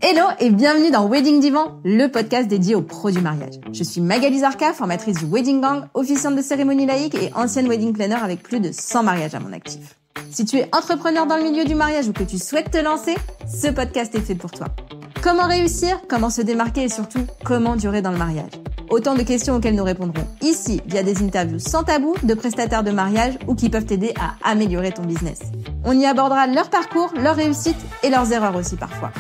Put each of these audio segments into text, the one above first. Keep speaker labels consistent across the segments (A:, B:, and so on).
A: Hello et bienvenue dans Wedding Divan, le podcast dédié aux pros du mariage. Je suis Magali Zarka, formatrice du Wedding Gang, officiante de cérémonie laïque et ancienne wedding planner avec plus de 100 mariages à mon actif. Si tu es entrepreneur dans le milieu du mariage ou que tu souhaites te lancer, ce podcast est fait pour toi. Comment réussir, comment se démarquer et surtout, comment durer dans le mariage? Autant de questions auxquelles nous répondrons ici via des interviews sans tabou de prestataires de mariage ou qui peuvent t'aider à améliorer ton business. On y abordera leur parcours, leurs réussites et leurs erreurs aussi parfois.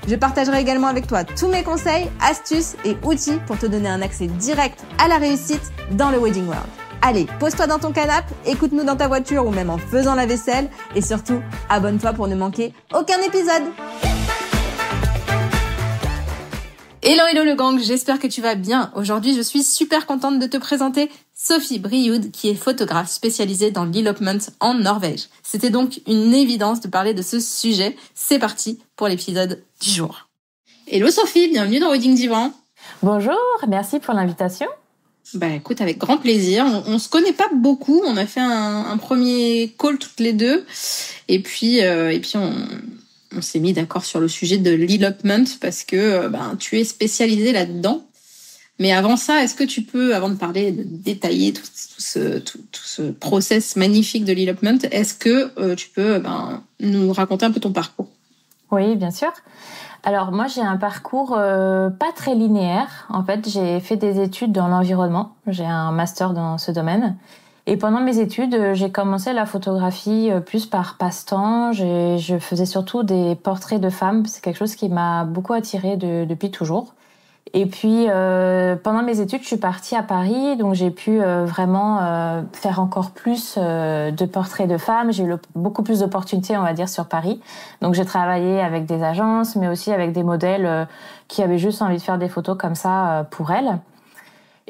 A: Je partagerai également avec toi tous mes conseils, astuces et outils pour te donner un accès direct à la réussite dans le Wedding World. Allez, pose-toi dans ton canapé, écoute-nous dans ta voiture ou même en faisant la vaisselle et surtout, abonne-toi pour ne manquer aucun épisode. Hello le gang, j'espère que tu vas bien. Aujourd'hui, je suis super contente de te présenter Sophie Brioud, qui est photographe spécialisée dans l'elopement en Norvège. C'était donc une évidence de parler de ce sujet. C'est parti pour l'épisode du jour. Hello Sophie, bienvenue dans Wedding Divan.
B: Bonjour, merci pour l'invitation.
A: Écoute, avec grand plaisir. On se connaît pas beaucoup, on a fait un premier call toutes les deux. Et puis on s'est mis d'accord sur le sujet de l'elopement parce que tu es spécialisée là-dedans. Mais avant ça, est-ce que tu peux, avant de parler, de détailler tout ce process magnifique de l'elopement, est-ce que tu peux nous raconter un peu ton parcours?
B: Oui, bien sûr. Alors moi, j'ai un parcours pas très linéaire. En fait, j'ai fait des études dans l'environnement. J'ai un master dans ce domaine. Et pendant mes études, j'ai commencé la photographie plus par passe-temps. Je faisais surtout des portraits de femmes. C'est quelque chose qui m'a beaucoup attirée depuis toujours. Et puis, pendant mes études, je suis partie à Paris, donc j'ai pu vraiment faire encore plus de portraits de femmes. J'ai eu beaucoup plus d'opportunités, on va dire, sur Paris. Donc, j'ai travaillé avec des agences, mais aussi avec des modèles qui avaient juste envie de faire des photos comme ça pour elles.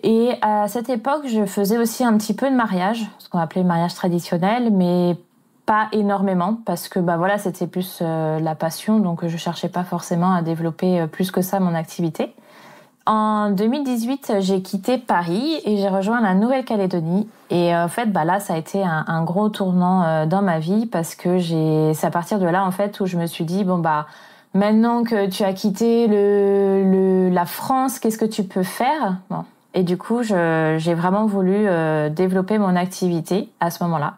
B: Et à cette époque, je faisais aussi un petit peu de mariage, ce qu'on appelait le mariage traditionnel, mais pas énormément, parce que c'était plus la passion, donc je cherchais pas forcément à développer plus que ça mon activité. En 2018, j'ai quitté Paris et j'ai rejoint la Nouvelle-Calédonie. Et en fait, là, ça a été un gros tournant dans ma vie parce que c'est à partir de là, en fait, où je me suis dit, maintenant que tu as quitté la France, qu'est-ce que tu peux faire? Bon. Et du coup, j'ai vraiment voulu développer mon activité à ce moment-là.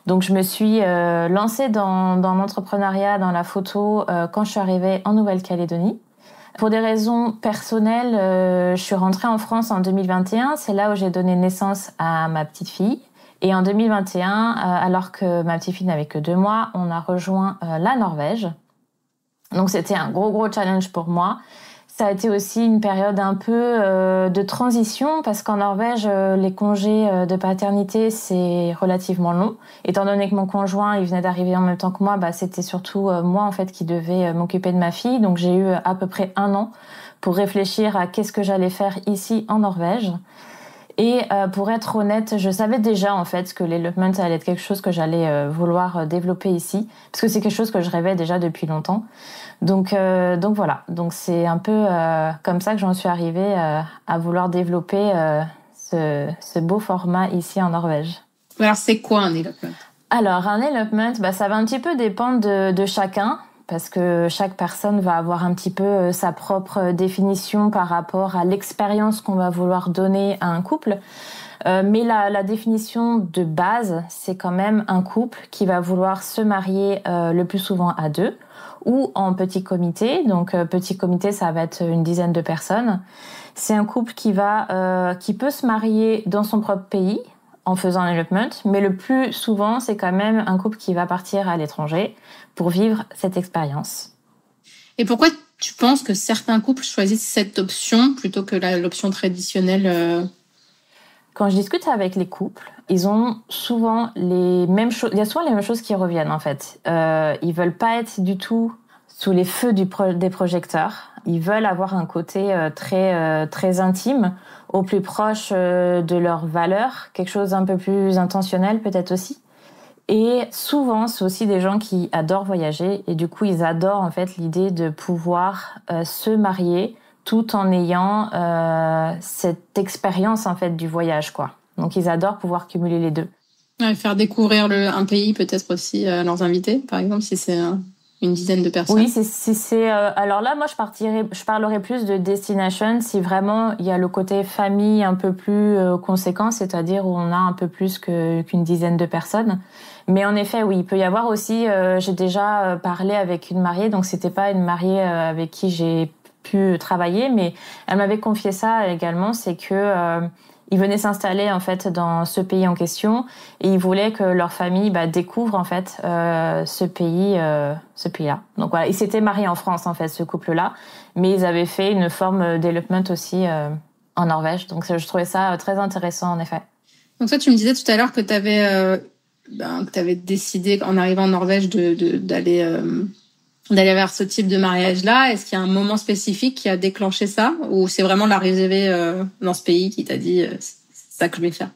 B: Donc, je me suis lancée dans l'entrepreneuriat, dans la photo, quand je suis arrivée en Nouvelle-Calédonie. Pour des raisons personnelles, je suis rentrée en France en 2021. C'est là où j'ai donné naissance à ma petite fille. Et en 2021, alors que ma petite fille n'avait que 2 mois, on a rejoint la Norvège. Donc c'était un gros challenge pour moi. Ça a été aussi une période un peu de transition parce qu'en Norvège, les congés de paternité, c'est relativement long. Étant donné que mon conjoint, il venait d'arriver en même temps que moi, c'était surtout moi en fait qui devais m'occuper de ma fille. Donc j'ai eu à peu près 1 an pour réfléchir à qu'est-ce que j'allais faire ici en Norvège. Et pour être honnête, je savais déjà en fait que l'elopement allait être quelque chose que j'allais vouloir développer ici, parce que c'est quelque chose que je rêvais déjà depuis longtemps. Donc voilà. Donc c'est un peu comme ça que j'en suis arrivée à vouloir développer ce beau format ici en Norvège.
A: Alors c'est quoi un elopement?
B: Alors un elopement, ça va un petit peu dépendre de chacun. Parce que chaque personne va avoir un petit peu sa propre définition par rapport à l'expérience qu'on va vouloir donner à un couple. Mais la définition de base, c'est quand même un couple qui va vouloir se marier le plus souvent à 2 ou en petit comité. Donc petit comité, ça va être une dizaine de personnes. C'est un couple qui peut se marier dans son propre pays en faisant un elopement, mais le plus souvent, c'est quand même un couple qui va partir à l'étranger pour vivre cette expérience.
A: Et pourquoi tu penses que certains couples choisissent cette option plutôt que l'option traditionnelle?
B: Quand je discute avec les couples, ils ont souvent les mêmes choses. Il y a souvent les mêmes choses qui reviennent en fait. Ils veulent pas être du tout sous les feux des projecteurs. Ils veulent avoir un côté très intime, au plus proche de leurs valeurs, quelque chose un peu plus intentionnel peut-être aussi. Et souvent, c'est aussi des gens qui adorent voyager et du coup, ils adorent en fait l'idée de pouvoir se marier tout en ayant cette expérience en fait du voyage, quoi. Donc, ils adorent pouvoir cumuler les deux.
A: Ouais, faire découvrir un pays peut-être aussi à leurs invités, par exemple, si c'est une dizaine de personnes?
B: Oui, alors là, moi, je parlerai plus de destination si vraiment il y a le côté famille un peu plus conséquent, c'est-à-dire où on a un peu plus qu'une dizaine de personnes. Mais en effet, oui, il peut y avoir aussi, j'ai déjà parlé avec une mariée, donc c'était pas une mariée avec qui j'ai pu travailler, mais elle m'avait confié ça également, c'est que ils venaient s'installer en fait dans ce pays en question et ils voulaient que leur famille découvre en fait ce pays-là. Donc voilà, ils s'étaient mariés en France en fait, ce couple-là, mais ils avaient fait une forme d'elopement aussi en Norvège. Donc je trouvais ça très intéressant en effet.
A: Donc toi, tu me disais tout à l'heure que t'avais décidé en arrivant en Norvège d'aller vers ce type de mariage-là. Est-ce qu'il y a un moment spécifique qui a déclenché ça, ou c'est vraiment l'arrivée dans ce pays qui t'a dit c'est ça que je vais faire?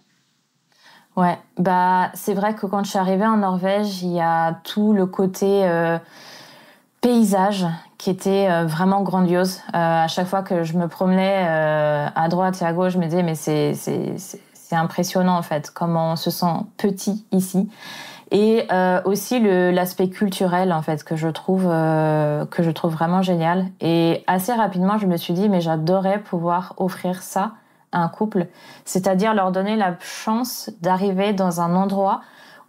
B: Ouais, c'est vrai que quand je suis arrivée en Norvège, il y a tout le côté paysage qui était vraiment grandiose. À chaque fois que je me promenais à droite et à gauche, je me disais mais c'est impressionnant en fait comment on se sent petit ici. Et aussi l'aspect culturel en fait que je trouve vraiment génial. Et assez rapidement, je me suis dit mais j'adorais pouvoir offrir ça à un couple, c'est-à-dire leur donner la chance d'arriver dans un endroit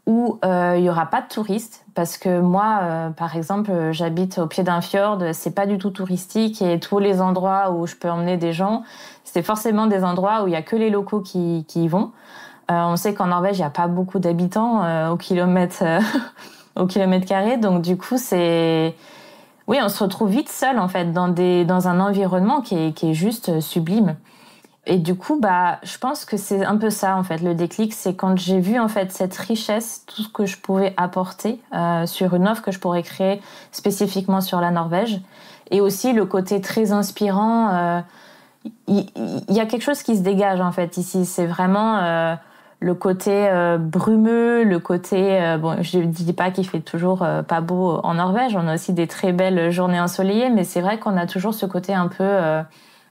B: où il y aura pas de touristes, parce que moi par exemple j'habite au pied d'un fjord, c'est pas du tout touristique, et tous les endroits où je peux emmener des gens, c'est forcément des endroits où il y a que les locaux qui y vont. On sait qu'en Norvège, il n'y a pas beaucoup d'habitants au kilomètre carré. Donc, du coup, oui, on se retrouve vite seul, en fait, dans un environnement qui est juste sublime. Et du coup, je pense que c'est un peu ça, en fait. Le déclic, c'est quand j'ai vu, en fait, cette richesse, tout ce que je pouvais apporter sur une offre que je pourrais créer spécifiquement sur la Norvège. Et aussi le côté très inspirant. Il y a quelque chose qui se dégage, en fait, ici. C'est vraiment le côté brumeux, le côté je dis pas qu'il fait toujours pas beau en Norvège, on a aussi des très belles journées ensoleillées, mais c'est vrai qu'on a toujours ce côté un peu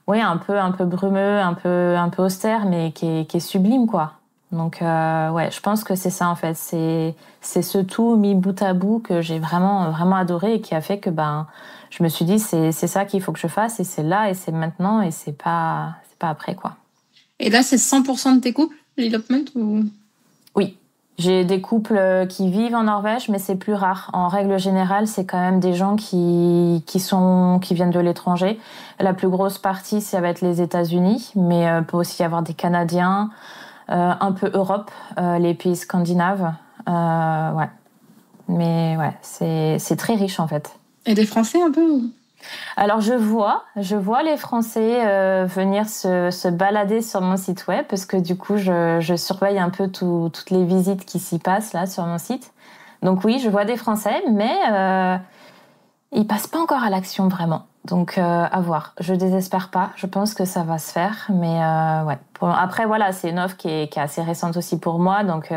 B: un peu brumeux, un peu austère, mais qui est sublime quoi. Donc je pense que c'est ça en fait, c'est ce tout mis bout à bout que j'ai vraiment adoré et qui a fait que je me suis dit c'est ça qu'il faut que je fasse, et c'est là et c'est maintenant, et c'est pas après quoi.
A: Et là, c'est 100% de tes couples, l'elopement, ou...
B: Oui, j'ai des couples qui vivent en Norvège, mais c'est plus rare. En règle générale, c'est quand même des gens qui viennent de l'étranger. La plus grosse partie, ça va être les États-Unis, mais peut aussi y avoir des Canadiens, un peu Europe, les pays scandinaves. Ouais. Mais ouais, c'est très riche en fait.
A: Et des Français un peu ou...
B: Alors je vois les Français venir se balader sur mon site web, parce que du coup je surveille un peu toutes les visites qui s'y passent là sur mon site. Donc oui, je vois des Français, mais ils passent pas encore à l'action vraiment. Donc à voir. Je désespère pas. Je pense que ça va se faire, mais ouais. Après voilà, c'est une offre qui est assez récente aussi pour moi, donc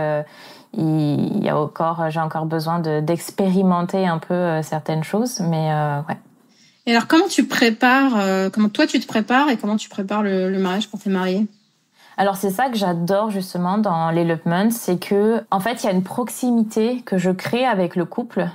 B: j'ai encore besoin d'expérimenter un peu certaines choses, mais ouais.
A: Et alors, comment toi tu te prépares, et comment tu prépares le mariage pour tes mariés?
B: Alors, c'est ça que j'adore justement dans l'elopement, c'est que, en fait, il y a une proximité que je crée avec le couple.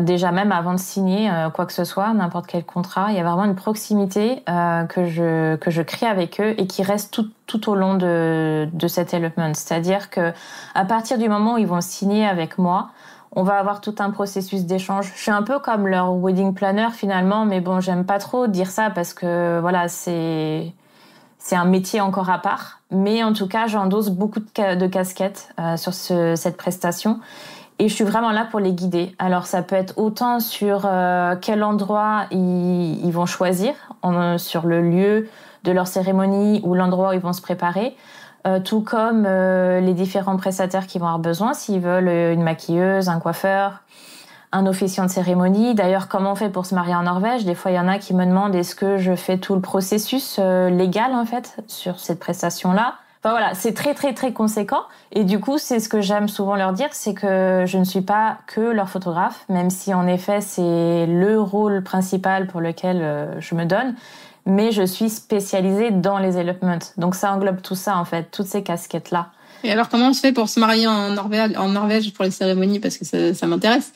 B: Déjà, même avant de signer quoi que ce soit, n'importe quel contrat, il y a vraiment une proximité que je crée avec eux et qui reste tout au long de cet elopement. C'est-à-dire que à partir du moment où ils vont signer avec moi, on va avoir tout un processus d'échange. Je suis un peu comme leur wedding planner finalement, mais bon, j'aime pas trop dire ça parce que voilà, c'est un métier encore à part. Mais en tout cas, j'endosse beaucoup de casquettes sur cette prestation. Et je suis vraiment là pour les guider. Alors, ça peut être autant sur quel endroit ils vont choisir, sur le lieu de leur cérémonie ou l'endroit où ils vont se préparer, tout comme les différents prestataires qui vont avoir besoin, s'ils veulent une maquilleuse, un coiffeur, un officiant de cérémonie. D'ailleurs, comment on fait pour se marier en Norvège? Des fois, il y en a qui me demandent est-ce que je fais tout le processus légal, en fait, sur cette prestation-là. Enfin voilà, c'est très très très conséquent, et du coup c'est ce que j'aime souvent leur dire, c'est que je ne suis pas que leur photographe, même si en effet c'est le rôle principal pour lequel je me donne, mais je suis spécialisée dans les elopements, donc ça englobe tout ça en fait, toutes ces casquettes là.
A: Et alors comment on se fait pour se marier en Norvège pour les cérémonies, parce que ça m'intéresse?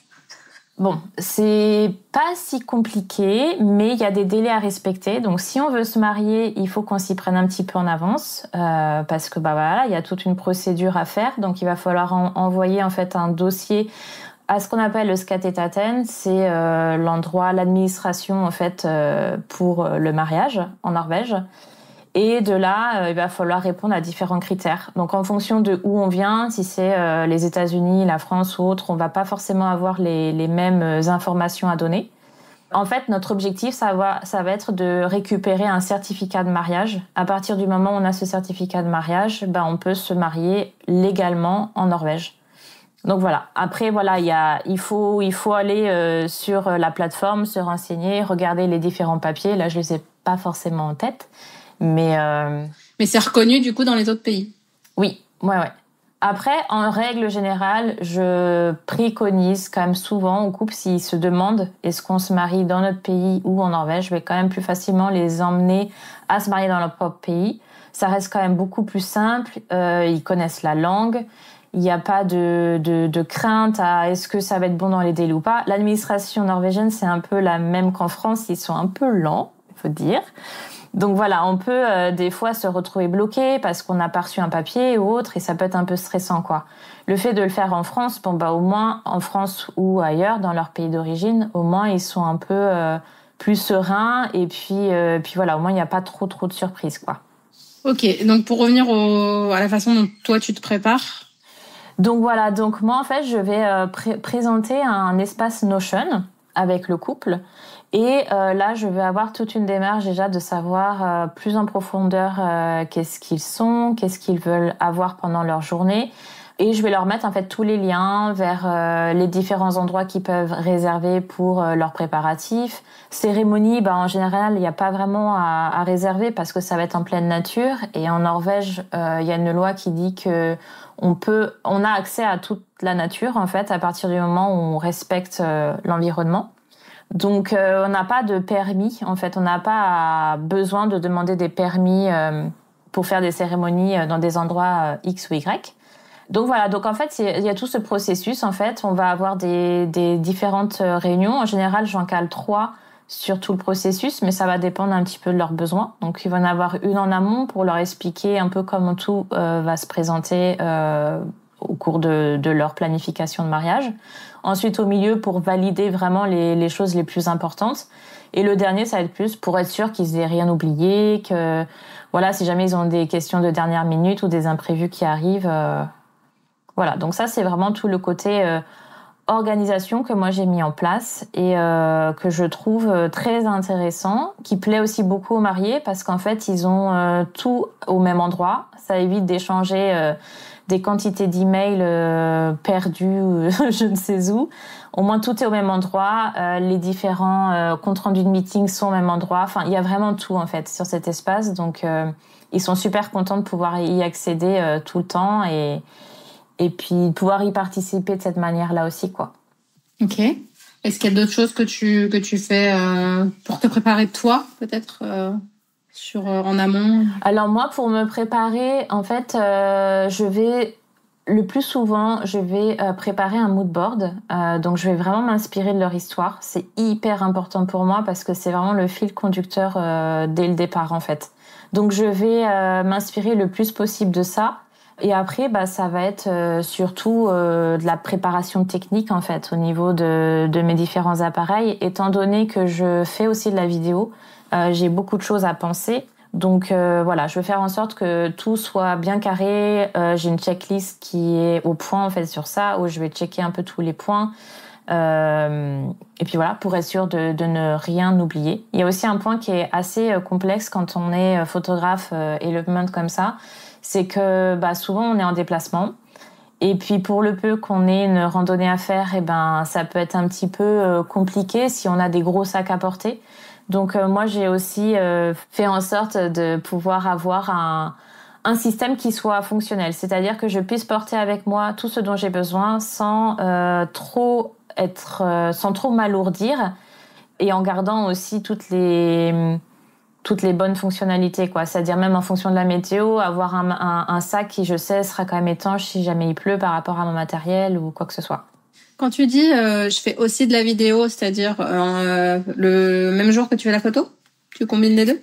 B: Bon, c'est pas si compliqué, mais il y a des délais à respecter. Donc, si on veut se marier, il faut qu'on s'y prenne un petit peu en avance, parce que voilà, il y a toute une procédure à faire. Donc, il va falloir envoyer en fait un dossier à ce qu'on appelle le Skatteetaten. C'est l'endroit, l'administration en fait pour le mariage en Norvège. Et de là, il va falloir répondre à différents critères. Donc, en fonction de où on vient, si c'est les États-Unis, la France ou autre, on va pas forcément avoir les mêmes informations à donner. En fait, notre objectif, ça va être de récupérer un certificat de mariage. À partir du moment où on a ce certificat de mariage, on peut se marier légalement en Norvège. Donc voilà. Après, voilà, il faut aller sur la plateforme, se renseigner, regarder les différents papiers. Là, je les ai pas forcément en tête. Mais
A: c'est reconnu du coup dans les autres pays.
B: Oui, ouais. Après, en règle générale, je préconise quand même souvent aux couples, s'ils se demandent est-ce qu'on se marie dans notre pays ou en Norvège, je vais quand même plus facilement les emmener à se marier dans leur propre pays. Ça reste quand même beaucoup plus simple. Ils connaissent la langue. Il n'y a pas de crainte à est-ce que ça va être bon dans les délais ou pas. L'administration norvégienne, c'est un peu la même qu'en France. Ils sont un peu lents, il faut dire. Donc voilà, on peut des fois se retrouver bloqué parce qu'on n'a pas reçu un papier ou autre et ça peut être un peu stressant, quoi. Le fait de le faire en France, au moins en France ou ailleurs, dans leur pays d'origine, au moins ils sont un peu plus sereins et puis voilà, au moins il n'y a pas trop de surprises, quoi.
A: Ok, donc pour revenir à la façon dont toi tu te prépares.
B: Donc voilà, moi en fait je vais présenter un espace Notion avec le couple. Et là, je vais avoir toute une démarche déjà de savoir plus en profondeur qu'est-ce qu'ils sont, qu'est-ce qu'ils veulent avoir pendant leur journée. Et je vais leur mettre en fait tous les liens vers les différents endroits qu'ils peuvent réserver pour leurs préparatifs. Cérémonie, en général, il n'y a pas vraiment à réserver parce que ça va être en pleine nature. Et en Norvège, il y a une loi qui dit que on a accès à toute la nature en fait à partir du moment où on respecte l'environnement. Donc, on n'a pas de permis. En fait, on n'a pas besoin de demander des permis pour faire des cérémonies dans des endroits X ou Y. Donc voilà. Donc en fait, il y a tout ce processus. En fait, on va avoir des différentes réunions. En général, j'en cale 3 sur tout le processus, mais ça va dépendre un petit peu de leurs besoins. Donc, il va y en avoir une en amont pour leur expliquer un peu comment tout va se présenter au cours de leur planification de mariage. Ensuite, au milieu, pour valider vraiment les choses les plus importantes. Et le dernier, ça va être plus pour être sûr qu'ils aient rien oublié, que voilà, si jamais ils ont des questions de dernière minute ou des imprévus qui arrivent. Voilà, donc ça, c'est vraiment tout le côté organisation que moi j'ai mis en place et que je trouve très intéressant, qui plaît aussi beaucoup aux mariés parce qu'en fait, ils ont tout au même endroit. Ça évite d'échanger des quantités d'emails perdus, je ne sais où. Au moins, tout est au même endroit. Les différents comptes rendus de meeting sont au même endroit. Enfin, il y a vraiment tout, en fait, sur cet espace. Donc, ils sont super contents de pouvoir y accéder tout le temps et puis de pouvoir y participer de cette manière-là aussi, quoi.
A: Ok. Est-ce qu'il y a d'autres choses que tu fais pour te préparer toi, peut-être en amont?
B: Alors moi, pour me préparer, en fait, le plus souvent, je vais préparer un mood board. Donc, je vais vraiment m'inspirer de leur histoire. C'est hyper important pour moi parce que c'est vraiment le fil conducteur dès le départ, en fait. Donc, je vais m'inspirer le plus possible de ça. Et après, ça va être surtout de la préparation technique, en fait, au niveau de mes différents appareils. Étant donné que je fais aussi de la vidéo, j'ai beaucoup de choses à penser. Donc voilà, je vais faire en sorte que tout soit bien carré. J'ai une checklist qui est au point, en fait, sur ça, où je vais checker un peu tous les points. Et puis voilà, pour être sûr de ne rien oublier. Il y a aussi un point qui est assez complexe quand on est photographe element comme ça. C'est que souvent on est en déplacement et puis pour le peu qu'on ait une randonnée à faire, ça peut être un petit peu compliqué si on a des gros sacs à porter. Donc moi j'ai aussi fait en sorte de pouvoir avoir un système qui soit fonctionnel, c'est-à-dire que je puisse porter avec moi tout ce dont j'ai besoin sans trop m'alourdir et en gardant aussi toutes les bonnes fonctionnalités, quoi. C'est-à-dire même en fonction de la météo, avoir un sac qui, je sais, sera quand même étanche si jamais il pleut par rapport à mon matériel ou quoi que ce soit.
A: Quand tu dis je fais aussi de la vidéo, c'est-à-dire le même jour que tu fais la photo, tu combines les deux?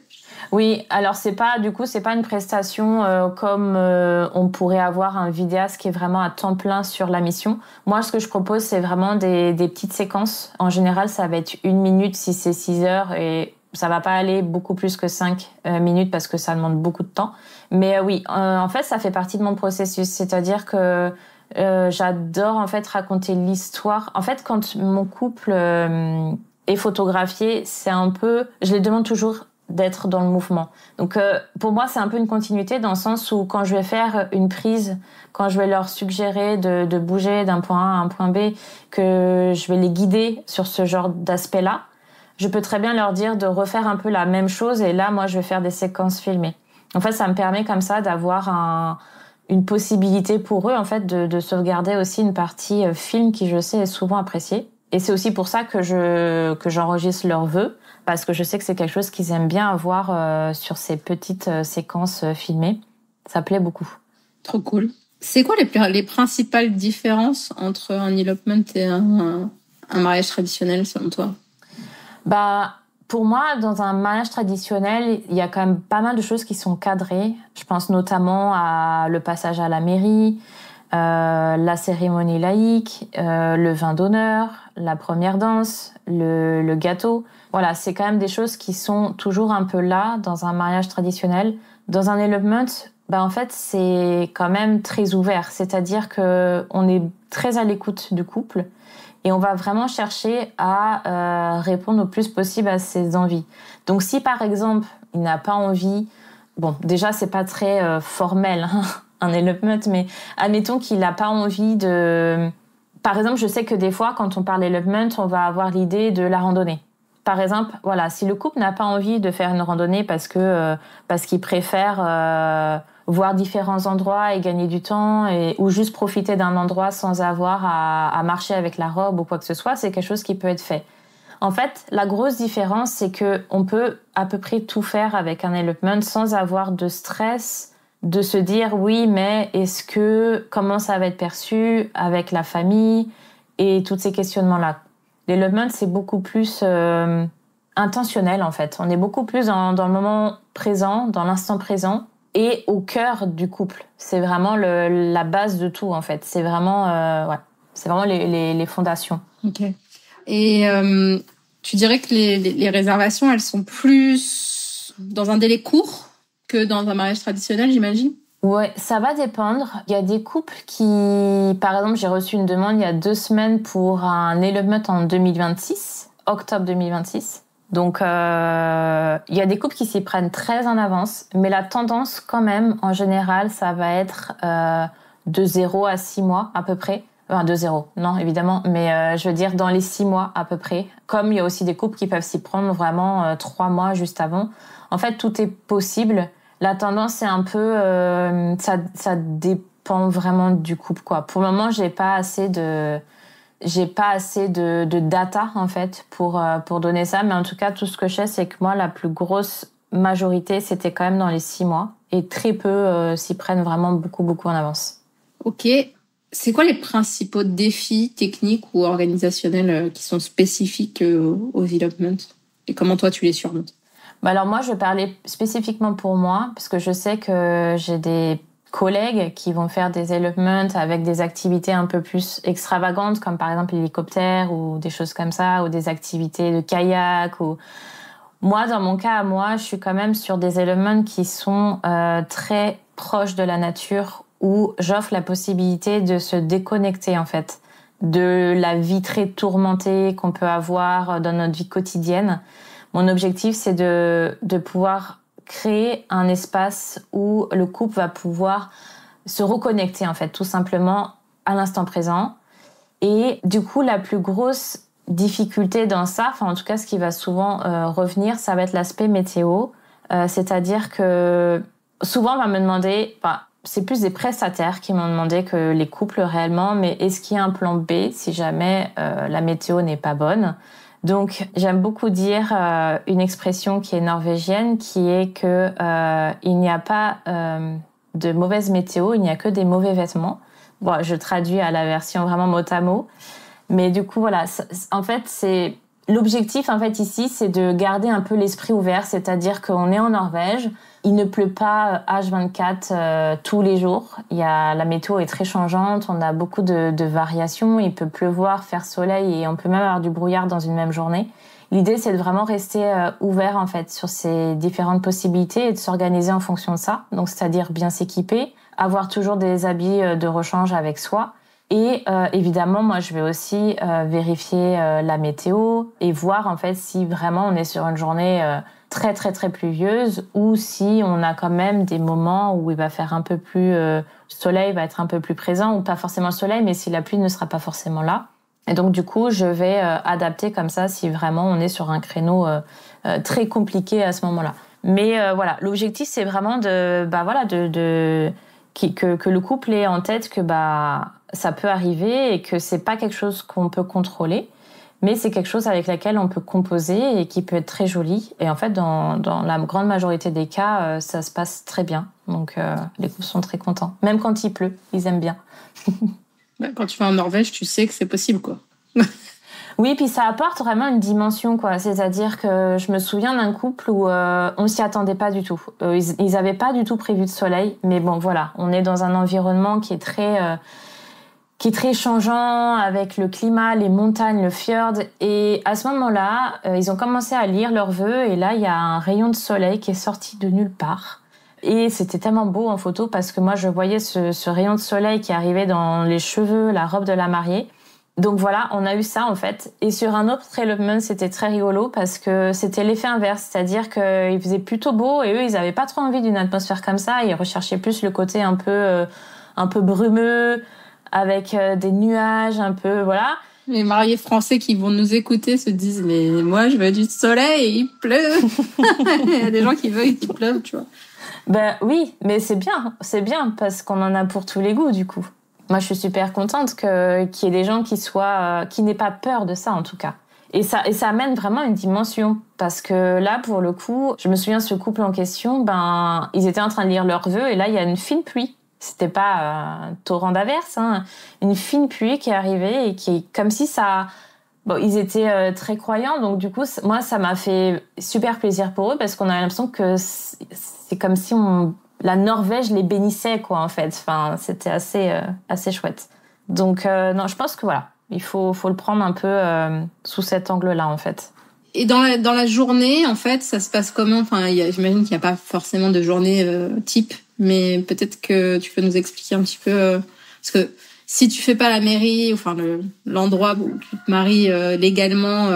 B: Oui, alors c'est pas une prestation comme on pourrait avoir un vidéaste qui est vraiment à temps plein sur la mission. Moi, ce que je propose, c'est vraiment des petites séquences. En général, ça va être 1 minute si c'est 6 heures et ça va pas aller beaucoup plus que 5 minutes parce que ça demande beaucoup de temps. Mais oui, en fait, ça fait partie de mon processus. C'est-à-dire que j'adore en fait raconter l'histoire. En fait, quand mon couple est photographié, c'est un peu... Je les demande toujours d'être dans le mouvement. Donc pour moi, c'est un peu une continuité dans le sens où quand je vais faire une prise, quand je vais leur suggérer de bouger d'un point A à un point B, que je vais les guider sur ce genre d'aspect-là, je peux très bien leur dire de refaire un peu la même chose et là, moi, je vais faire des séquences filmées. En fait, ça me permet comme ça d'avoir une possibilité pour eux en fait de sauvegarder aussi une partie film qui, je sais, est souvent appréciée. Et c'est aussi pour ça que j'enregistre leurs vœux, parce que je sais que c'est quelque chose qu'ils aiment bien avoir sur ces petites séquences filmées. Ça plaît beaucoup.
A: Trop cool. C'est quoi les principales différences entre un elopement et un mariage traditionnel, selon toi?
B: Pour moi, dans un mariage traditionnel, il y a quand même pas mal de choses qui sont cadrées. Je pense notamment à le passage à la mairie, la cérémonie laïque, le vin d'honneur, la première danse, le gâteau. Voilà, c'est quand même des choses qui sont toujours un peu là dans un mariage traditionnel. Dans un elopement, en fait, c'est quand même très ouvert. C'est-à-dire que on est très à l'écoute du couple et on va vraiment chercher à répondre au plus possible à ses envies. Donc, si par exemple, il n'a pas envie... Bon, déjà, c'est pas très formel, hein, un elopement, mais admettons qu'il n'a pas envie de... Par exemple, je sais que des fois, quand on parle elopement, on va avoir l'idée de la randonnée. Par exemple, voilà, si le couple n'a pas envie de faire une randonnée parce qu'il préfère voir différents endroits et gagner du temps ou juste profiter d'un endroit sans avoir à marcher avec la robe ou quoi que ce soit, c'est quelque chose qui peut être fait. En fait, la grosse différence, c'est que on peut à peu près tout faire avec un elopement sans avoir de stress de se dire oui, mais comment ça va être perçu avec la famille et tous ces questionnements-là. L'elopement, c'est beaucoup plus intentionnel en fait. On est beaucoup plus dans le moment présent, dans l'instant présent et au cœur du couple. C'est vraiment la base de tout en fait. C'est vraiment, c'est vraiment les fondations.
A: Ok. Et tu dirais que les réservations, elles sont plus dans un délai court que dans un mariage traditionnel, j'imagine?
B: Ouais, ça va dépendre. Il y a des couples qui... Par exemple, j'ai reçu une demande il y a 2 semaines pour un elopement en 2026, octobre 2026. Donc, il y a des couples qui s'y prennent très en avance, mais la tendance, quand même, en général, ça va être de 0 à 6 mois à peu près. Enfin, de 0, non, évidemment, mais je veux dire dans les 6 mois à peu près. Comme il y a aussi des couples qui peuvent s'y prendre vraiment 3 mois juste avant. En fait, tout est possible. La tendance, c'est un peu... ça dépend vraiment du couple, quoi. Pour le moment, j'ai pas assez de data, en fait, pour donner ça. Mais en tout cas, tout ce que je sais, c'est que moi, la plus grosse majorité, c'était quand même dans les 6 mois. Et très peu s'y prennent vraiment beaucoup, beaucoup en avance.
A: Ok. C'est quoi les principaux défis techniques ou organisationnels qui sont spécifiques aux elopements? Et comment toi, tu les surmontes?
B: Alors moi, je vais parler spécifiquement pour moi, parce que je sais que j'ai des collègues qui vont faire des elopements avec des activités un peu plus extravagantes, comme par exemple l'hélicoptère ou des choses comme ça, ou des activités de kayak. Moi, dans mon cas, je suis quand même sur des elopements qui sont très proches de la nature, où j'offre la possibilité de se déconnecter, en fait, de la vie très tourmentée qu'on peut avoir dans notre vie quotidienne. Mon objectif, c'est de pouvoir créer un espace où le couple va pouvoir se reconnecter, en fait, tout simplement à l'instant présent. Et du coup, la plus grosse difficulté dans ça, enfin, en tout cas, ce qui va souvent revenir, ça va être l'aspect météo. C'est-à-dire que souvent, on va me demander... c'est plus des prestataires qui m'ont demandé que les couples réellement, mais est-ce qu'il y a un plan B si jamais la météo n'est pas bonne? Donc, j'aime beaucoup dire une expression qui est norvégienne, qui est que il n'y a pas de mauvaise météo, il n'y a que des mauvais vêtements. Bon, je traduis à la version vraiment mot à mot. Mais du coup, voilà, en fait, c'est l'objectif en fait ici, c'est de garder un peu l'esprit ouvert, c'est-à-dire qu'on est en Norvège, il ne pleut pas H24 tous les jours. La météo est très changeante, on a beaucoup de variations. Il peut pleuvoir, faire soleil et on peut même avoir du brouillard dans une même journée. L'idée, c'est de vraiment rester ouvert en fait sur ces différentes possibilités et de s'organiser en fonction de ça. Donc, c'est-à-dire bien s'équiper, avoir toujours des habits de rechange avec soi. Et évidemment, moi, je vais aussi vérifier la météo et voir en fait si vraiment on est sur une journée très très très pluvieuse ou si on a quand même des moments où il va faire un peu plus le soleil va être un peu plus présent ou pas forcément le soleil, mais si la pluie ne sera pas forcément là. Et donc du coup, je vais adapter comme ça si vraiment on est sur un créneau très compliqué à ce moment-là. Mais voilà, l'objectif c'est vraiment que le couple ait en tête que ça peut arriver et que c'est pas quelque chose qu'on peut contrôler, mais c'est quelque chose avec laquelle on peut composer et qui peut être très joli. Et en fait, dans la grande majorité des cas, ça se passe très bien. Donc les couples sont très contents. Même quand il pleut, ils aiment bien.
C: Quand tu vas en Norvège, tu sais que c'est possible, quoi.
B: Oui, puis ça apporte vraiment une dimension, quoi. C'est-à-dire que je me souviens d'un couple où on s'y attendait pas du tout. Ils avaient pas du tout prévu de soleil, mais bon, voilà, on est dans un environnement qui est très changeant avec le climat, les montagnes, le fjord. Et à ce moment-là, ils ont commencé à lire leurs vœux et là, il y a un rayon de soleil qui est sorti de nulle part. Et c'était tellement beau en photo parce que moi, je voyais ce rayon de soleil qui arrivait dans les cheveux, la robe de la mariée. Donc voilà, on a eu ça en fait. Et sur un autre elopement, c'était très rigolo parce que c'était l'effet inverse. C'est-à-dire qu'il faisait plutôt beau et eux, ils avaient pas trop envie d'une atmosphère comme ça. Ils recherchaient plus le côté un peu brumeux, avec des nuages, un peu, voilà.
C: Les mariés français qui vont nous écouter se disent « Mais moi, je veux du soleil et il pleut !» Il y a des gens qui veulent qu'il pleuve, tu vois.
B: Ben oui, mais c'est bien parce qu'on en a pour tous les goûts, du coup. Moi, je suis super contente qu'il y ait des gens qui n'aient pas peur de ça, en tout cas. Et ça amène vraiment une dimension. Parce que là, pour le coup, je me souviens, ce couple en question, ils étaient en train de lire leurs vœux et là, il y a une fine pluie. C'était pas un torrent d'averse, hein. Une fine pluie qui est arrivée et qui est comme si ça... Bon, ils étaient très croyants, donc du coup, moi, ça m'a fait super plaisir pour eux parce qu'on avait l'impression que c'est comme si la Norvège les bénissait, quoi, en fait. Enfin, c'était assez chouette. Donc, non, je pense que voilà, il faut le prendre un peu sous cet angle-là, en fait.
C: Et dans la journée, en fait, ça se passe comment? Enfin, j'imagine qu'il n'y a pas forcément de journée type, mais peut-être que tu peux nous expliquer un petit peu, parce que si tu fais pas la mairie, enfin l'endroit où tu te maries légalement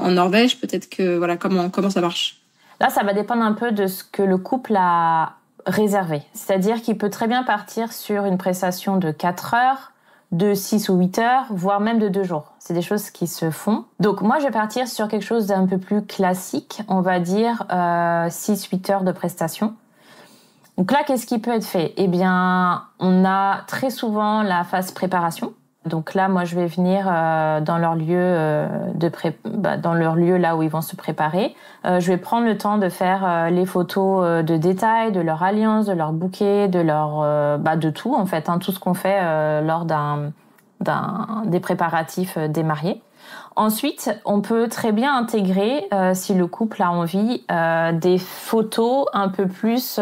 C: en Norvège, peut-être que voilà comment ça marche.
B: Là, ça va dépendre un peu de ce que le couple a réservé. C'est-à-dire qu'il peut très bien partir sur une prestation de 4 heures, de 6 ou 8 heures, voire même de 2 jours. C'est des choses qui se font. Donc moi, je vais partir sur quelque chose d'un peu plus classique, on va dire 6-8 heures de prestation. Donc là, qu'est-ce qui peut être fait? Eh bien, on a très souvent la phase préparation. Donc là, moi, je vais venir dans leur lieu dans leur lieu là où ils vont se préparer. Je vais prendre le temps de faire les photos de détails, de leur alliance, de leur bouquet, de tout en fait, hein, tout ce qu'on fait lors des préparatifs des mariés. Ensuite, on peut très bien intégrer, si le couple a envie, des photos un peu plus...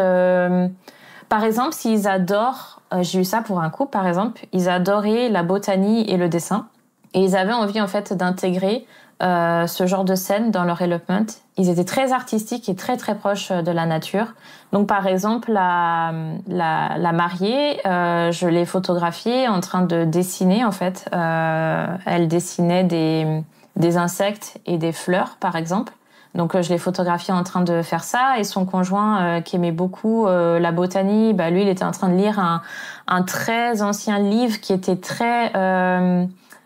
B: par exemple, s'ils adorent... j'ai eu ça pour un couple, par exemple. Ils adoraient la botanie et le dessin. Et ils avaient envie, en fait, d'intégrer ce genre de scène dans leur elopement. Ils étaient très artistiques et très, très proches de la nature. Donc, par exemple, la mariée, je l'ai photographiée en train de dessiner, en fait. Elle dessinait des insectes et des fleurs, par exemple. Donc, je l'ai photographiée en train de faire ça. Et son conjoint, qui aimait beaucoup la botanie, lui, il était en train de lire un très ancien livre qui était très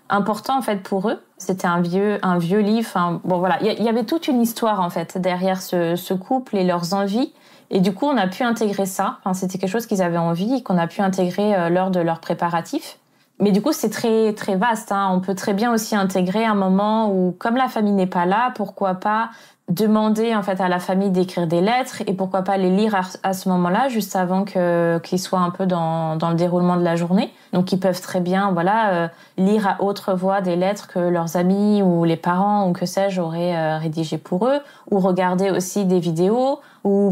B: important, en fait, pour eux. C'était un vieux livre. Enfin, bon, voilà. Il y avait toute une histoire, en fait, derrière ce couple et leurs envies. Et du coup, on a pu intégrer ça. Enfin, c'était quelque chose qu'ils avaient envie et qu'on a pu intégrer lors de leurs préparatifs. Mais du coup, c'est très, très vaste, hein. On peut très bien aussi intégrer un moment où, comme la famille n'est pas là, pourquoi pas demander en fait à la famille d'écrire des lettres et pourquoi pas les lire à ce moment-là, juste avant qu'ils soient un peu dans le déroulement de la journée. Donc ils peuvent très bien lire à haute voix des lettres que leurs amis ou les parents ou que sais-je auraient rédigées pour eux, ou regarder aussi des vidéos, ou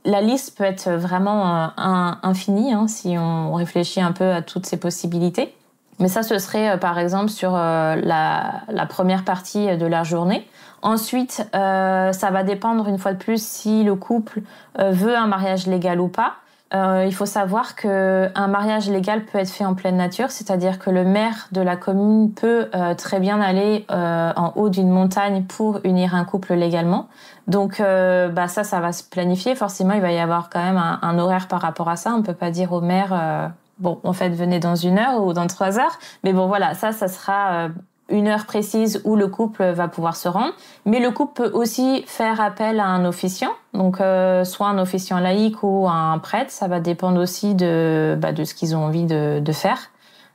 B: la liste peut être vraiment infinie si on réfléchit un peu à toutes ces possibilités. Mais ça, ce serait par exemple sur la première partie de la journée. Ensuite, ça va dépendre une fois de plus si le couple veut un mariage légal ou pas. Il faut savoir qu'un mariage légal peut être fait en pleine nature, c'est-à-dire que le maire de la commune peut très bien aller en haut d'une montagne pour unir un couple légalement. Donc ça va se planifier. Forcément, il va y avoir quand même un horaire par rapport à ça. On ne peut pas dire au maire venez dans 1 heure ou dans 3 heures. Mais bon, voilà, ça sera 1 heure précise où le couple va pouvoir se rendre. Mais le couple peut aussi faire appel à un officiant, donc soit un officiant laïque ou un prêtre. Ça va dépendre aussi de ce qu'ils ont envie de faire.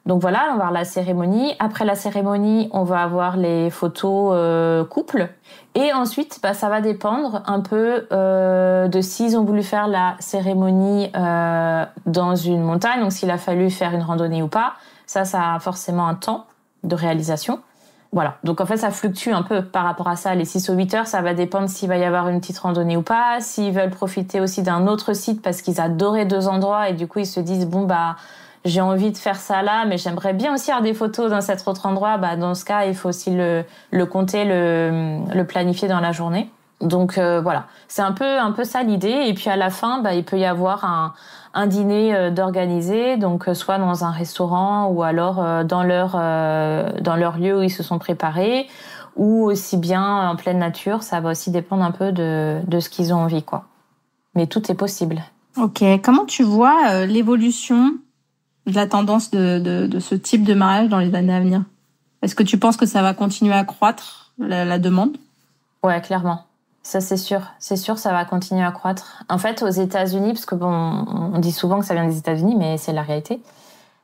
B: Donc voilà, on va avoir la cérémonie. Après la cérémonie, on va avoir les photos couple. Et ensuite, ça va dépendre un peu de s'ils ont voulu faire la cérémonie dans une montagne, donc s'il a fallu faire une randonnée ou pas. Ça a forcément un temps de réalisation. Voilà. Donc en fait, ça fluctue un peu par rapport à ça. Les 6 ou 8 heures, ça va dépendre s'il va y avoir une petite randonnée ou pas, s'ils veulent profiter aussi d'un autre site parce qu'ils adoraient 2 endroits et du coup, ils se disent j'ai envie de faire ça là, mais j'aimerais bien aussi avoir des photos dans cet autre endroit. Dans ce cas, il faut aussi le compter, le planifier dans la journée. Donc voilà, c'est un peu ça l'idée. Et puis à la fin, il peut y avoir un dîner d'organiser, donc soit dans un restaurant ou alors dans leur lieu où ils se sont préparés, ou aussi bien en pleine nature. Ça va aussi dépendre un peu de ce qu'ils ont envie, quoi. Mais tout est possible.
C: Ok, comment tu vois l'évolution de la tendance de ce type de mariage dans les années à venir? Est-ce que tu penses que ça va continuer à croître, la demande?
B: Ouais, clairement. Ça, c'est sûr. C'est sûr, ça va continuer à croître. En fait, aux États-Unis, parce que on dit souvent que ça vient des États-Unis, mais c'est la réalité.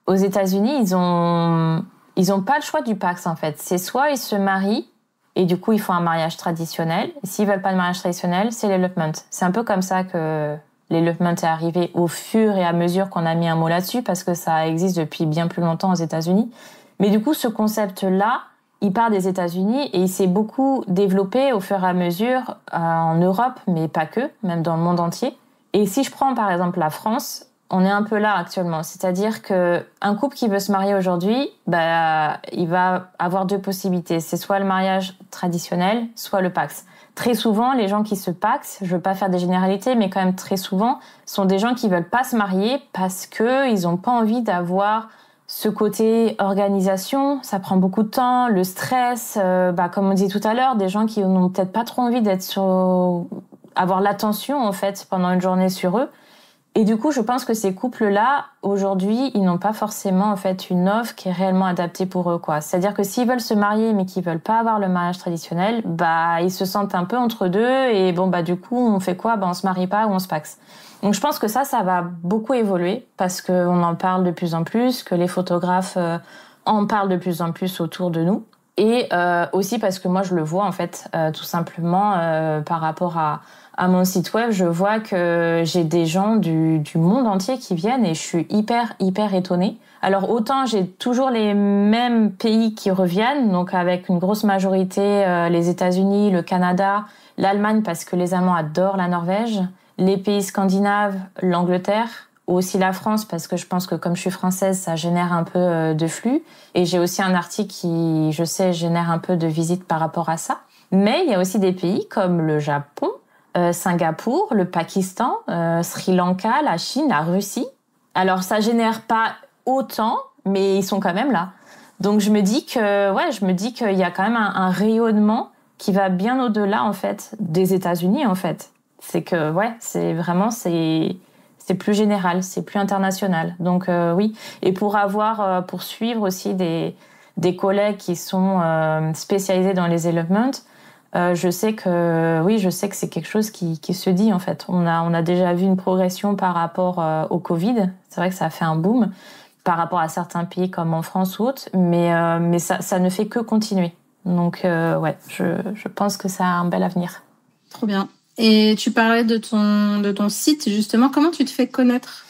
B: Aux États-Unis, ils ont pas le choix du Pacs, en fait. C'est soit ils se marient, et du coup, ils font un mariage traditionnel. Et s'ils veulent pas de mariage traditionnel, c'est l'elopement. C'est un peu comme ça que l'elopement est arrivé au fur et à mesure qu'on a mis un mot là-dessus, parce que ça existe depuis bien plus longtemps aux États-Unis. Mais du coup, ce concept-là, il part des États-Unis et il s'est beaucoup développé au fur et à mesure en Europe, mais pas que, même dans le monde entier. Et si je prends par exemple la France, on est un peu là actuellement. C'est-à-dire qu'un couple qui veut se marier aujourd'hui, il va avoir 2 possibilités. C'est soit le mariage traditionnel, soit le Pacs. Très souvent, les gens qui se pacsent, je veux pas faire des généralités, mais quand même très souvent, sont des gens qui veulent pas se marier parce que ils ont pas envie d'avoir ce côté organisation. Ça prend beaucoup de temps, le stress, comme on dit tout à l'heure, des gens qui n'ont peut-être pas trop envie avoir l'attention en fait pendant une journée sur eux. Et du coup, je pense que ces couples-là, aujourd'hui, ils n'ont pas forcément en fait une offre qui est réellement adaptée pour eux, quoi. C'est-à-dire que s'ils veulent se marier mais qu'ils veulent pas avoir le mariage traditionnel, ils se sentent un peu entre deux et du coup, on fait quoi ? On se marie pas ou on se pacs. Donc je pense que ça va beaucoup évoluer parce qu'on en parle de plus en plus, que les photographes en parlent de plus en plus autour de nous. Et aussi parce que moi, je le vois en fait, tout simplement par rapport à mon site web, je vois que j'ai des gens du monde entier qui viennent et je suis hyper étonnée. Alors autant j'ai toujours les mêmes pays qui reviennent, donc avec une grosse majorité les États-Unis, le Canada, l'Allemagne parce que les Allemands adorent la Norvège, les pays scandinaves, l'Angleterre, aussi la France parce que je pense que comme je suis française, ça génère un peu de flux. Et j'ai aussi un article qui, je sais, génère un peu de visites par rapport à ça. Mais il y a aussi des pays comme le Japon, Singapour, le Pakistan, Sri Lanka, la Chine, la Russie. Alors ça génère pas autant, mais ils sont quand même là. Donc je me dis qu'il y a quand même un rayonnement qui va bien au-delà en fait des États-Unis en fait. C'est que c'est plus général, c'est plus international. Donc oui, et pour suivre aussi des collègues qui sont spécialisés dans les elopements, je sais que c'est quelque chose qui se dit en fait. On a déjà vu une progression par rapport au Covid. C'est vrai que ça a fait un boom par rapport à certains pays comme en France ou autres, mais ça ne fait que continuer. Donc je pense que ça a un bel avenir.
C: Trop bien. Et tu parlais de ton site, justement. Comment tu te fais connaître?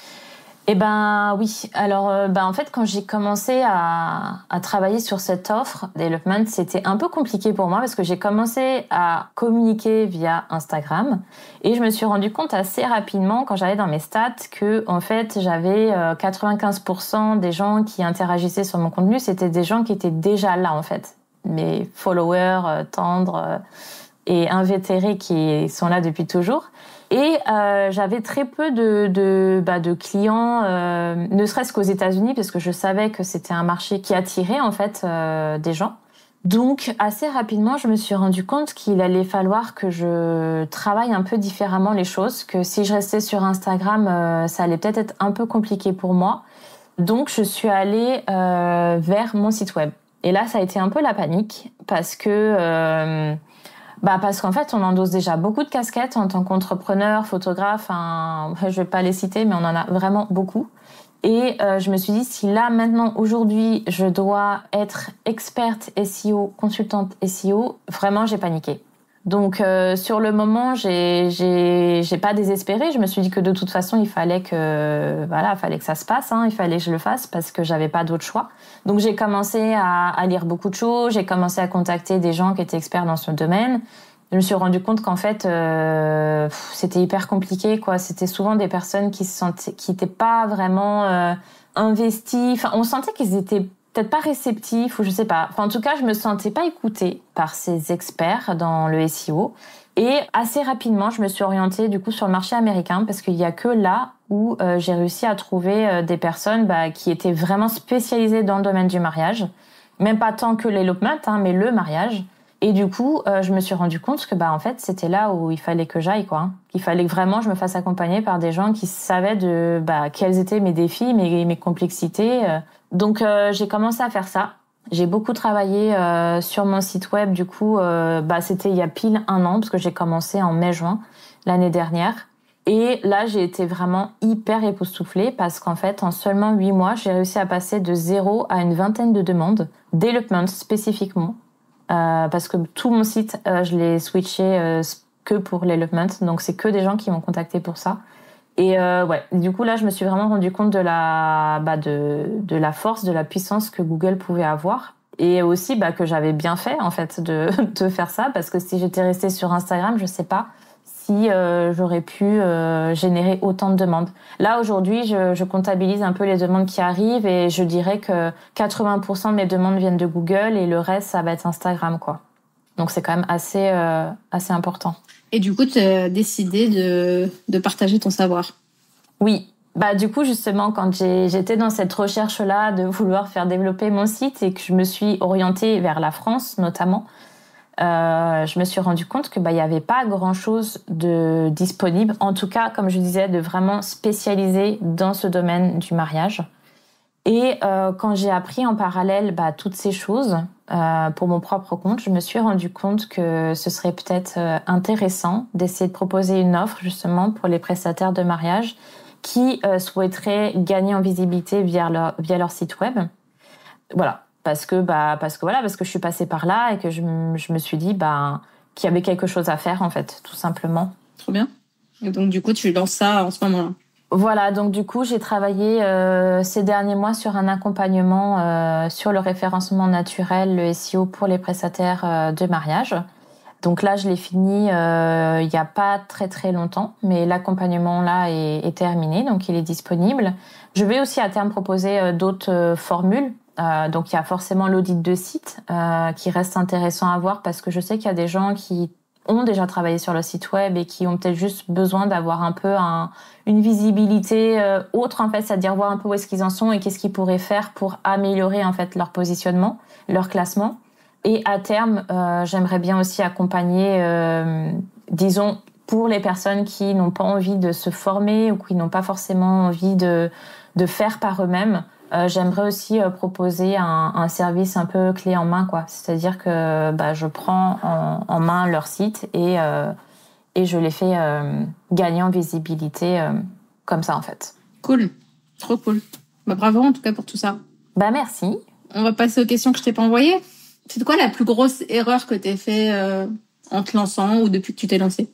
B: Eh ben oui. Alors en fait, quand j'ai commencé à travailler sur cette offre development, c'était un peu compliqué pour moi parce que j'ai commencé à communiquer via Instagram et je me suis rendu compte assez rapidement quand j'allais dans mes stats que en fait j'avais 95% des gens qui interagissaient sur mon contenu, c'était des gens qui étaient déjà là en fait, mes followers tendres et invétérés qui sont là depuis toujours. Et j'avais très peu de clients, ne serait-ce qu'aux États-Unis, parce que je savais que c'était un marché qui attirait en fait des gens. Donc assez rapidement, je me suis rendu compte qu'il allait falloir que je travaille un peu différemment les choses, que si je restais sur Instagram, ça allait peut-être être un peu compliqué pour moi. Donc je suis allée vers mon site web. Et là, ça a été un peu la panique parce que parce qu'en fait, on endosse déjà beaucoup de casquettes en tant qu'entrepreneur, photographe. Je vais pas les citer, mais on en a vraiment beaucoup. Et je me suis dit, si là, maintenant, aujourd'hui, je dois être experte SEO, consultante SEO, vraiment, j'ai paniqué. Donc, sur le moment, j'ai pas désespéré. Je me suis dit que de toute façon, il fallait que ça se passe. Il fallait que je le fasse parce que j'avais pas d'autre choix. Donc, j'ai commencé à lire beaucoup de choses. J'ai commencé à contacter des gens qui étaient experts dans ce domaine. Je me suis rendu compte qu'en fait, c'était hyper compliqué, quoi. C'était souvent des personnes qui étaient pas vraiment investies. Enfin, on sentait qu'ils étaient peut-être pas réceptifs ou je sais pas. Enfin, en tout cas, je me sentais pas écoutée par ces experts dans le SEO. Et assez rapidement, je me suis orientée du coup sur le marché américain parce qu'il y a que là où j'ai réussi à trouver des personnes qui étaient vraiment spécialisées dans le domaine du mariage. Même pas tant que l'elopement, mais le mariage. Et du coup, je me suis rendu compte que en fait, c'était là où il fallait que j'aille, quoi. Qu'il fallait que vraiment je me fasse accompagner par des gens qui savaient quels étaient mes défis, mes complexités. Donc j'ai commencé à faire ça. J'ai beaucoup travaillé sur mon site web. Du coup, c'était il y a pile 1 an parce que j'ai commencé en mai-juin l'année dernière. Et là, j'ai été vraiment hyper époustouflée parce qu'en fait, en seulement 8 mois, j'ai réussi à passer de 0 à une vingtaine de demandes, development spécifiquement. Parce que tout mon site, je l'ai switché que pour l'elopement, donc c'est que des gens qui m'ont contacté pour ça. Et du coup là, je me suis vraiment rendu compte de la force, de la puissance que Google pouvait avoir, et aussi que j'avais bien fait en fait de faire ça, parce que si j'étais restée sur Instagram, je sais pas si j'aurais pu générer autant de demandes. Là, aujourd'hui, je comptabilise un peu les demandes qui arrivent et je dirais que 80% de mes demandes viennent de Google et le reste, ça va être Instagram, quoi. Donc, c'est quand même assez important.
C: Et du coup, tu as décidé de partager ton savoir.
B: Oui. Du coup, justement, quand j'étais dans cette recherche-là de vouloir faire développer mon site et que je me suis orientée vers la France, notamment, je me suis rendu compte que y avait pas grand-chose de disponible, en tout cas, comme je disais, de vraiment spécialisé dans ce domaine du mariage. Et quand j'ai appris en parallèle toutes ces choses pour mon propre compte, je me suis rendu compte que ce serait peut-être intéressant d'essayer de proposer une offre justement pour les prestataires de mariage qui souhaiteraient gagner en visibilité via leur site web. Voilà. Parce que je suis passée par là et que je me suis dit qu'il y avait quelque chose à faire en fait, tout simplement.
C: Trop bien. Et donc du coup, tu lances ça en ce moment-là.
B: Voilà, donc du coup, j'ai travaillé ces derniers mois sur un accompagnement sur le référencement naturel, le SEO pour les prestataires de mariage. Donc là, je l'ai fini il y a pas très très longtemps, mais l'accompagnement là est terminé, donc il est disponible. Je vais aussi à terme proposer d'autres formules. Donc il y a forcément l'audit de site qui reste intéressant à voir parce que je sais qu'il y a des gens qui ont déjà travaillé sur le site web et qui ont peut-être juste besoin d'avoir un peu une visibilité autre en fait, c'est-à-dire voir un peu où est-ce qu'ils en sont et qu'est-ce qu'ils pourraient faire pour améliorer en fait leur positionnement, leur classement. Et à terme, j'aimerais bien aussi accompagner, disons, pour les personnes qui n'ont pas envie de se former ou qui n'ont pas forcément envie de faire par eux-mêmes. J'aimerais aussi proposer un service un peu clé en main, quoi. C'est-à-dire que je prends en main leur site et je les fais gagner en visibilité comme ça, en fait.
C: Cool, trop cool. Bravo en tout cas pour tout ça.
B: Merci.
C: On va passer aux questions que je t'ai pas envoyées. C'est quoi la plus grosse erreur que t'aies fait en te lançant ou depuis que tu t'es lancée?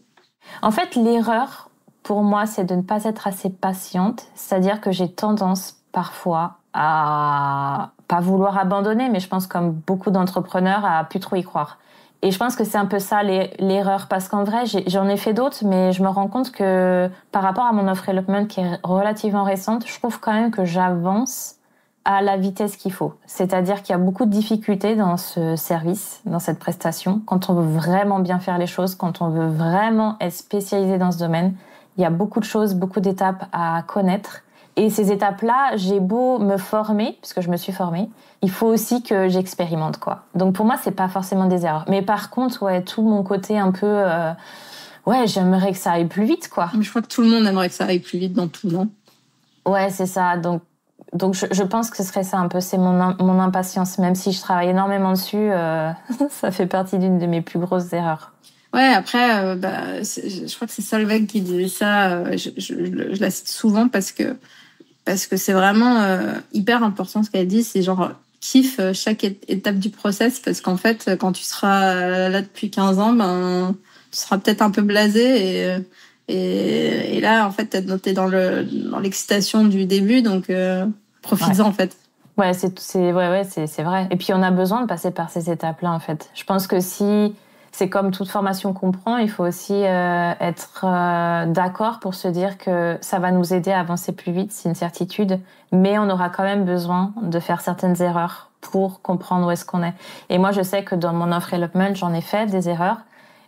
B: En fait, l'erreur, pour moi, c'est de ne pas être assez patiente. C'est-à-dire que j'ai tendance, parfois, à pas vouloir abandonner, mais je pense, comme beaucoup d'entrepreneurs, à plus trop y croire. Et je pense que c'est un peu ça l'erreur, parce qu'en vrai, j'en ai fait d'autres, mais je me rends compte que par rapport à mon offre development qui est relativement récente, je trouve quand même que j'avance à la vitesse qu'il faut. C'est-à-dire qu'il y a beaucoup de difficultés dans ce service, dans cette prestation. Quand on veut vraiment bien faire les choses, quand on veut vraiment être spécialisé dans ce domaine, il y a beaucoup de choses, beaucoup d'étapes à connaître. Et ces étapes-là, j'ai beau me former, puisque je me suis formée, il faut aussi que j'expérimente, quoi. Donc pour moi, c'est pas forcément des erreurs. Mais par contre, ouais, tout mon côté un peu... ouais, j'aimerais que ça aille plus vite, quoi.
C: Je crois que tout le monde aimerait que ça aille plus vite dans tout, non?
B: Ouais, c'est ça. Donc je pense que ce serait ça un peu, c'est mon impatience. Même si je travaille énormément dessus, ça fait partie d'une de mes plus grosses erreurs.
C: Ouais, après, je crois que c'est Solveig qui disait ça. Je la cite souvent parce que c'est vraiment hyper important ce qu'elle dit. C'est genre, kiffe chaque étape du process, parce qu'en fait, quand tu seras là depuis 15 ans, ben, tu seras peut-être un peu blasé et là, en fait, t'es dans l'excitation du début, donc profites-en, en fait.
B: Ouais, c'est vrai. Et puis, on a besoin de passer par ces étapes-là, en fait. Je pense que si... C'est comme toute formation qu'on prend, il faut aussi être d'accord pour se dire que ça va nous aider à avancer plus vite, c'est une certitude, mais on aura quand même besoin de faire certaines erreurs pour comprendre où est-ce qu'on est. Et moi, je sais que dans mon offre development, j'en ai fait des erreurs,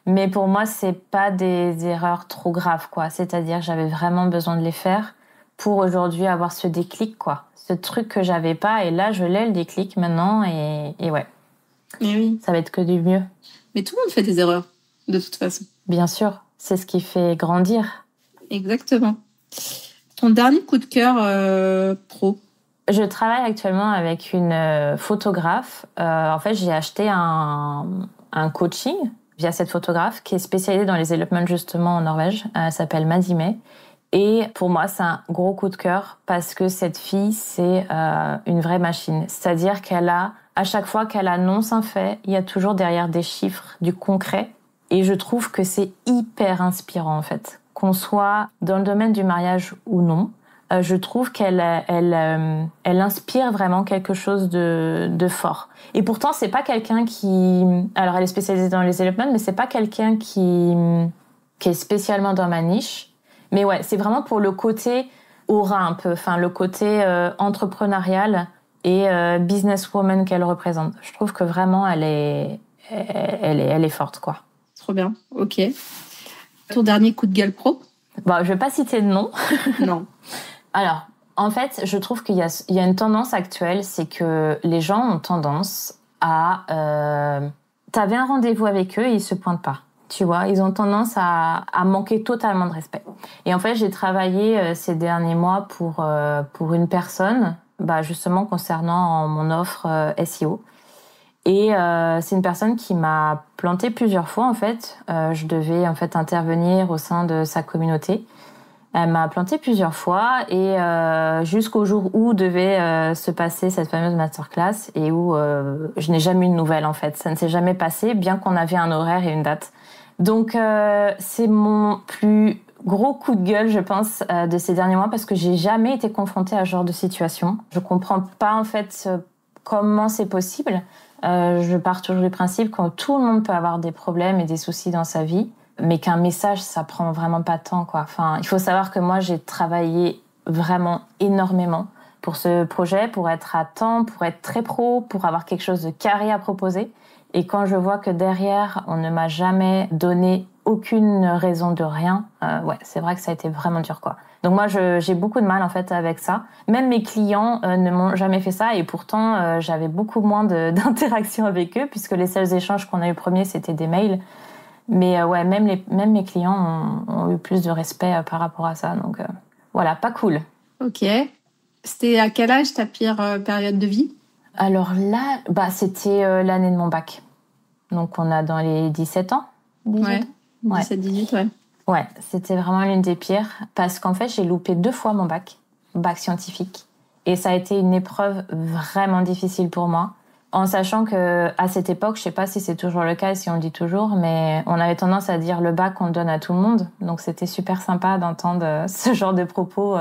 B: mais pour moi, c'est pas des erreurs trop graves, quoi. C'est-à-dire que j'avais vraiment besoin de les faire pour aujourd'hui avoir ce déclic, quoi. Ce truc que j'avais pas, et là, je l'ai, le déclic maintenant, et ouais.
C: Mais oui.
B: Ça va être que du mieux.
C: Mais tout le monde fait des erreurs, de toute façon.
B: Bien sûr, c'est ce qui fait grandir.
C: Exactement. Ton dernier coup de cœur pro?
B: Je travaille actuellement avec une photographe. En fait, j'ai acheté un coaching via cette photographe qui est spécialisée dans les développements justement en Norvège. Elle s'appelle Madime. Et pour moi, c'est un gros coup de cœur parce que cette fille, c'est une vraie machine. C'est-à-dire qu'elle a, à chaque fois qu'elle annonce un fait, il y a toujours derrière des chiffres, du concret. Et je trouve que c'est hyper inspirant, en fait. Qu'on soit dans le domaine du mariage ou non, je trouve qu'elle inspire vraiment quelque chose de fort. Et pourtant, c'est pas quelqu'un qui... Alors, elle est spécialisée dans les développements, mais c'est pas quelqu'un qui est spécialement dans ma niche. Mais ouais, c'est vraiment pour le côté aura un peu, enfin le côté entrepreneurial et businesswoman qu'elle représente. Je trouve que vraiment elle est forte, quoi.
C: Trop bien, ok. Ton dernier coup de gueule pro?
B: Bon, je vais pas citer de nom.
C: Non.
B: Alors, en fait, je trouve qu'il y a une tendance actuelle, c'est que les gens ont tendance à... T'avais un rendez-vous avec eux et ils se pointent pas. Tu vois, ils ont tendance à manquer totalement de respect. Et en fait, j'ai travaillé ces derniers mois pour une personne, justement concernant mon offre SEO. Et c'est une personne qui m'a planté plusieurs fois, en fait. Je devais en fait intervenir au sein de sa communauté. Elle m'a planté plusieurs fois et jusqu'au jour où devait se passer cette fameuse masterclass et où je n'ai jamais eu de nouvelles, en fait. Ça ne s'est jamais passé, bien qu'on avait un horaire et une date. Donc, c'est mon plus gros coup de gueule, je pense, de ces derniers mois parce que j'ai jamais été confrontée à ce genre de situation. Je comprends pas, en fait, comment c'est possible. Je pars toujours du principe que tout le monde peut avoir des problèmes et des soucis dans sa vie, mais qu'un message, ça prend vraiment pas de temps, quoi. Enfin, il faut savoir que moi, j'ai travaillé vraiment énormément pour ce projet, pour être à temps, pour être très pro, pour avoir quelque chose de carré à proposer. Et quand je vois que derrière, on ne m'a jamais donné aucune raison de rien, ouais, c'est vrai que ça a été vraiment dur, quoi. Donc moi, j'ai beaucoup de mal, en fait, avec ça. Même mes clients ne m'ont jamais fait ça, et pourtant, j'avais beaucoup moins d'interaction avec eux, puisque les seuls échanges qu'on a eu premiers, c'était des mails. Mais ouais, même mes clients ont eu plus de respect par rapport à ça. Donc voilà, pas cool.
C: Ok. C'était à quel âge ta pire période de vie?
B: Alors là, c'était l'année de mon bac. Donc on a dans les 17 ans. 18
C: ouais,
B: ans.
C: 17-18, ouais.
B: Ouais, c'était vraiment l'une des pires. Parce qu'en fait, j'ai loupé 2 fois mon bac scientifique. Et ça a été une épreuve vraiment difficile pour moi. En sachant que à cette époque, je sais pas si c'est toujours le cas et si on le dit toujours, mais on avait tendance à dire le bac on le donne à tout le monde. Donc c'était super sympa d'entendre ce genre de propos.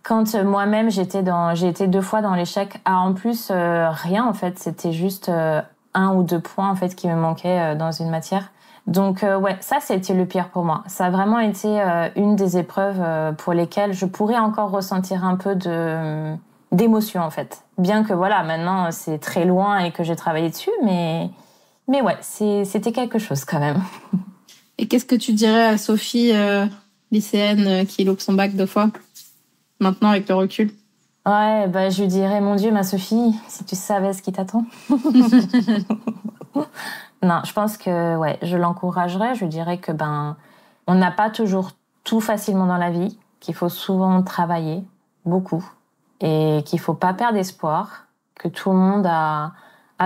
B: Quand moi-même j'ai été 2 fois dans l'échec. En plus rien en fait, c'était juste 1 ou 2 points en fait qui me manquaient dans une matière. Donc ouais, ça c'était le pire pour moi. Ça a vraiment été une des épreuves pour lesquelles je pourrais encore ressentir un peu d'émotion en fait. Bien que voilà, maintenant c'est très loin et que j'ai travaillé dessus, mais ouais, c'était quelque chose quand même.
C: Et qu'est-ce que tu dirais à Sophie, lycéenne, qui loupe son bac 2 fois, maintenant avec le recul?
B: Ouais, je lui dirais, mon Dieu, ma Sophie, si tu savais ce qui t'attend. Non, je pense que ouais, je l'encouragerais. Je lui dirais que on n'a pas toujours tout facilement dans la vie, qu'il faut souvent travailler beaucoup et qu'il faut pas perdre espoir, que tout le monde a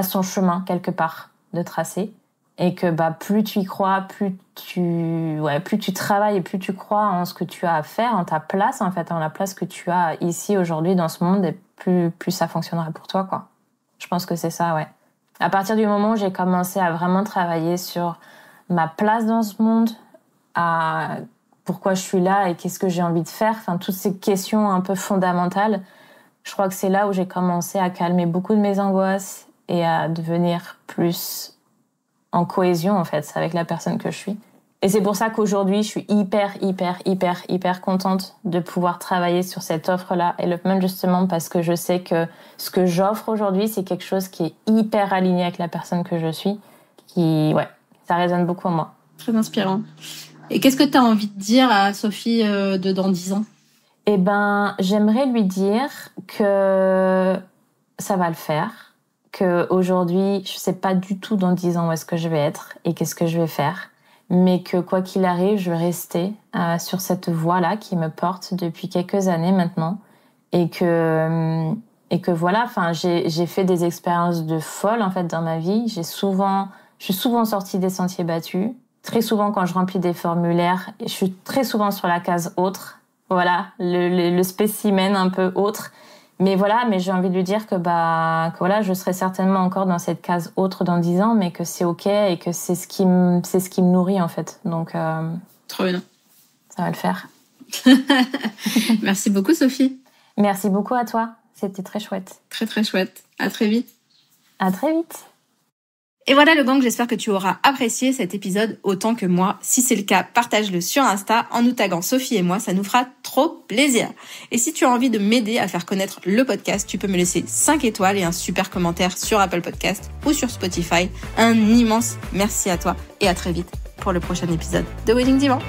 B: son chemin quelque part de tracer et que plus tu y crois, plus tu travailles et plus tu crois en ce que tu as à faire, en ta place en fait, en la place que tu as ici aujourd'hui dans ce monde, et plus ça fonctionnera pour toi quoi. Je pense que c'est ça, ouais. À partir du moment où j'ai commencé à vraiment travailler sur ma place dans ce monde, à pourquoi je suis là et qu'est-ce que j'ai envie de faire, enfin toutes ces questions un peu fondamentales, je crois que c'est là où j'ai commencé à calmer beaucoup de mes angoisses et à devenir plus en cohésion en fait avec la personne que je suis. Et c'est pour ça qu'aujourd'hui, je suis hyper contente de pouvoir travailler sur cette offre-là, Elopement, justement parce que je sais que ce que j'offre aujourd'hui, c'est quelque chose qui est hyper aligné avec la personne que je suis, ça résonne beaucoup en moi.
C: Très inspirant. Et qu'est-ce que tu as envie de dire à Sophie de dans 10 ans?
B: J'aimerais lui dire que ça va le faire, qu'aujourd'hui, je sais pas du tout dans 10 ans où est-ce que je vais être et qu'est-ce que je vais faire, mais que quoi qu'il arrive, je vais rester sur cette voie-là qui me porte depuis quelques années maintenant et que voilà, enfin j'ai fait des expériences de folle en fait dans ma vie. Je suis souvent sortie des sentiers battus. Très souvent quand je remplis des formulaires, je suis très souvent sur la case autre. Voilà, le spécimen un peu autre. Mais j'ai envie de lui dire que voilà, je serai certainement encore dans cette case autre dans 10 ans, mais que c'est ok et que c'est ce qui me nourrit en fait. Donc
C: trop bien.
B: Ça va le faire.
C: Merci beaucoup Sophie.
B: Merci beaucoup à toi. C'était très chouette.
C: Très très chouette. À très vite.
B: À très vite.
A: Et voilà le gang, j'espère que tu auras apprécié cet épisode autant que moi. Si c'est le cas, partage-le sur Insta en nous taguant Sophie et moi, ça nous fera trop plaisir. Et si tu as envie de m'aider à faire connaître le podcast, tu peux me laisser 5 étoiles et un super commentaire sur Apple Podcast ou sur Spotify. Un immense merci à toi et à très vite pour le prochain épisode de Wedding Divan.